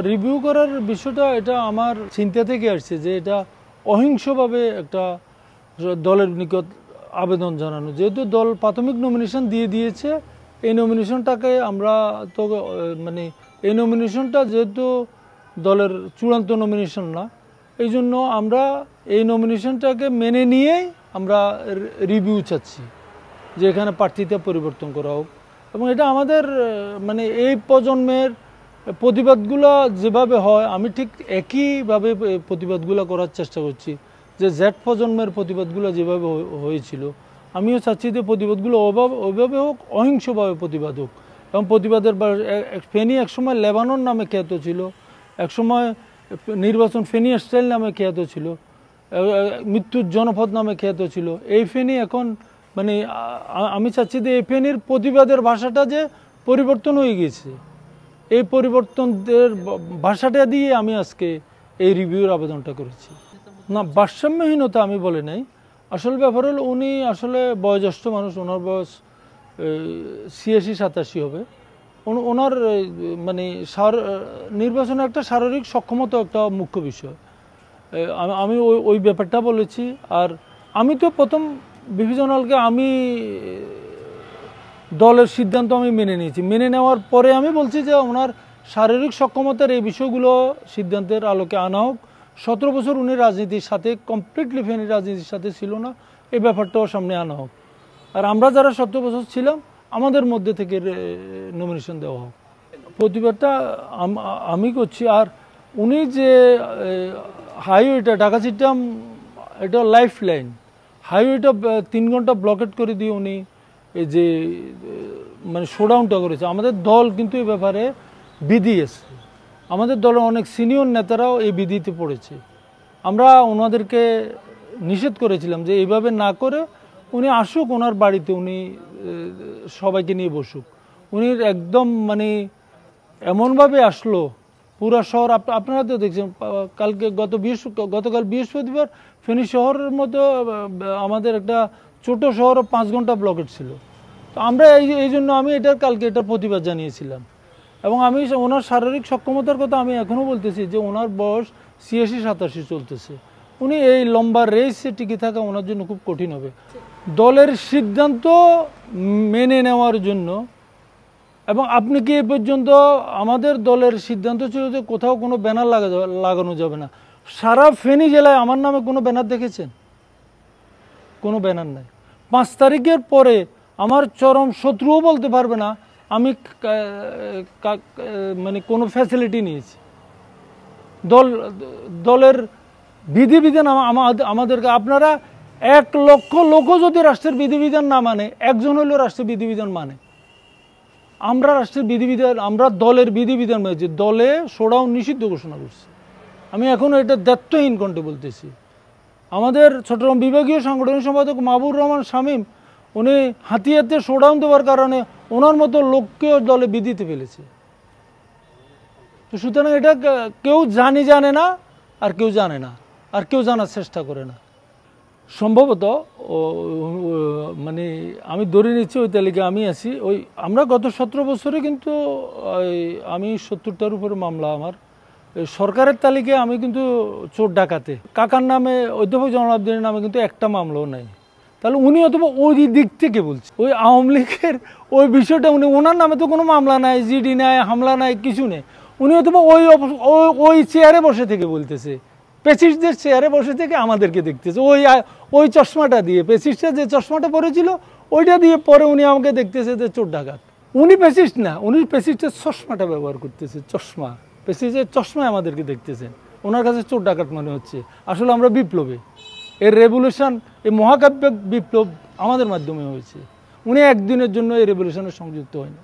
Review করার বিষয়টা এটা আমার চিন্তা থেকে আসছে যে এটা অহিংসভাবে একটা দলের নিকট আবেদন জানানো, যেহেতু দল প্রাথমিক নমিনেশন দিয়ে দিয়েছে, এই নমিনেশনটাকে আমরা তো মানে এই নমিনেশনটা যেহেতু দলের চূড়ান্ত নমিনেশন না, এই জন্য আমরা এই নমিনেশনটাকে মেনে নিয়েই আমরা রিভিউ চাচ্ছি যে এখানে প্রার্থীতে পরিবর্তন করা হোক। এবং এটা আমাদের মানে এই প্রজন্মের প্রতিবাদগুলো যেভাবে হয়, আমি ঠিক একইভাবে প্রতিবাদগুলো করার চেষ্টা করছি, যে জেড প্রজন্মের প্রতিবাদগুলো যেভাবে হয়েছিল, আমিও চাচ্ছি যে প্রতিবাদগুলো ওইভাবে হোক, অহিংসভাবে প্রতিবাদ হোক। এবং প্রতিবাদের ফেনী একসময় লেবানন নামে খ্যাত ছিল, একসময় নির্বাচন ফেনী স্টাইল নামে খ্যাত ছিল, মৃত্যুর জনপদ নামে খ্যাত ছিল। এই ফেনী এখন মানে আমি চাচ্ছি যে এই ফেনীর প্রতিবাদের ভাষাটা যে পরিবর্তন হয়ে গেছে, এই পরিবর্তনের ভাষাটা দিয়ে আমি আজকে এই রিভিউর আবেদনটা করেছি। না, ভারসাম্যহীনতা আমি বলে নাই। আসল ব্যাপার হলো উনি আসলে বয়োজ্যেষ্ঠ মানুষ, ওনার বয়স 86-87 হবে। ওনার মানে নির্বাচনে একটা শারীরিক সক্ষমতা একটা মুখ্য বিষয়, আমি ওই ব্যাপারটা বলেছি। আর আমি তো প্রথম বিভাজনালকে আমি দলের সিদ্ধান্ত আমি মেনে নিয়েছি, মেনে নেওয়ার পরে আমি বলছি যে ওনার শারীরিক সক্ষমতার এই বিষয়গুলো সিদ্ধান্তের আলোকে আনা হোক। 17 বছর উনি রাজনীতির সাথে কমপ্লিটলি ফেনী রাজনীতির সাথে ছিল না, এই ব্যাপারটাও সামনে আনা হোক। আর আমরা যারা 17 বছর ছিলাম আমাদের মধ্যে থেকে নমিনেশন দেওয়া হোক। প্রতিবাদটা আমি করছি। আর উনি যে হাইওয়েটা ঢাকা চিটাম, এটা লাইফ লাইন, হাইওয়েটা 3 ঘন্টা ব্লকেট করে দিয়ে উনি এই যে মানে শোডাউনটা করেছে। আমাদের দল কিন্তু এই ব্যাপারে বিধি আছে, আমাদের দলের অনেক সিনিয়র নেতারাও এই বিধিতে পড়েছে। আমরা ওনাদেরকে নিষেধ করেছিলাম যে এইভাবে না করে উনি আসুক ওনার বাড়িতে, উনি সবাইকে নিয়ে বসুক। উনি একদম মানে এমনভাবে আসলো পুরা শহর, আপনারা তো দেখছেন গতকাল বৃহস্পতিবার ফেনী শহরের মতো আমাদের একটা ছোট শহর 5 ঘন্টা ব্লকেট ছিল। তো আমরা এই জন্য আমি কালকে এটার প্রতিবাদ জানিয়েছিলাম। এবং আমি ওনার শারীরিক সক্ষমতার কথা আমি এখনও বলতেছি যে ওনার বয়স 86-87 চলতেছে। উনি এই লম্বা রেসে টিকে থাকা ওনার জন্য খুব কঠিন হবে। দলের সিদ্ধান্ত মেনে নেওয়ার জন্য, এবং আপনি কি এ পর্যন্ত আমাদের দলের সিদ্ধান্ত ছিল যে কোথাও কোনো ব্যানার লাগানো যাবে না। সারা ফেনী জেলায় আমার নামে কোনো ব্যানার দেখেছেন? কোনো ব্যানার নাই। 5 তারিখের পরে আমার চরম শত্রুও বলতে পারবে না আমি মানে কোনো ফ্যাসিলিটি নিয়েছি। দলের বিধিবিধান আমাদেরকে, আপনারা 1 লক্ষ লোকও যদি রাষ্ট্রের বিধিবিধান না মানে, একজন হলেও রাষ্ট্রের বিধিবিধান মানে। আমরা রাষ্ট্রের বিধিবিধান, আমরা দলের বিধিবিধান মেনেছি, দলে শোডাউন নিষিদ্ধ ঘোষণা করছি। আমি এখনও এটা দায়িত্বহীন কণ্ঠে বলতেছি। আমাদের চট্টগ্রাম বিভাগীয় সাংগঠনিক সম্পাদক মাহবুবুর রহমান শামীম, উনি হাতিয়াতে শোডাউন দেওয়ার কারণে ওনার মতো লোককেও দলে বিধিতে ফেলেছে। তো সুতরাং এটা কেউ জানে না, আর কেউ জানে না, আর কেউ জানার চেষ্টা করে না। সম্ভবত মানে আমি ধরে নিচ্ছি ওই তালিকায় আমি আছি। আমরা গত 17 বছরে কিন্তু আমি 70টার উপরে মামলা, আমার সরকারের তালিকায় আমি কিন্তু চোর ডাকাতে, কাকার নামে অধ্যাপক জয়নুল আবেদিনের নামে কিন্তু একটা মামলাও নাই। তাহলে উনি অথবা ওই দিক থেকে বলছে, ওই আওয়ামী লীগের ওই বিষয়টা ওনার নামে তো কোনো মামলা নাই, জিডি নাই, হামলা নাই, কিছু নেই। উনি অথবা ওই চেয়ারে বসে থেকে বলতেছে, পেসিস্টদের চেয়ারে বসে থেকে আমাদেরকে দেখতেছে ওই চশমাটা দিয়ে, পেসিস্টের যে চশমাটা পরেছিল ওইটা দিয়ে পরে উনি আমাকে দেখতেছে যে চোর ডাকাত। উনি পেসিস্ট না, উনি পেসিস্টের চশমাটা ব্যবহার করতেছে, চশমা, পেসিস্টের চশমায় আমাদেরকে দেখতেছেন। ওনার কাছে চোর ডাকাত মনে হচ্ছে। আসলে আমরা বিপ্লবে, এর রেভলিউশন, এই মহাকাব্যিক বিপ্লব আমাদের মাধ্যমে হয়েছে। উনি একদিনের জন্য এই রেভলিউশনের সংযুক্ত হয়নি।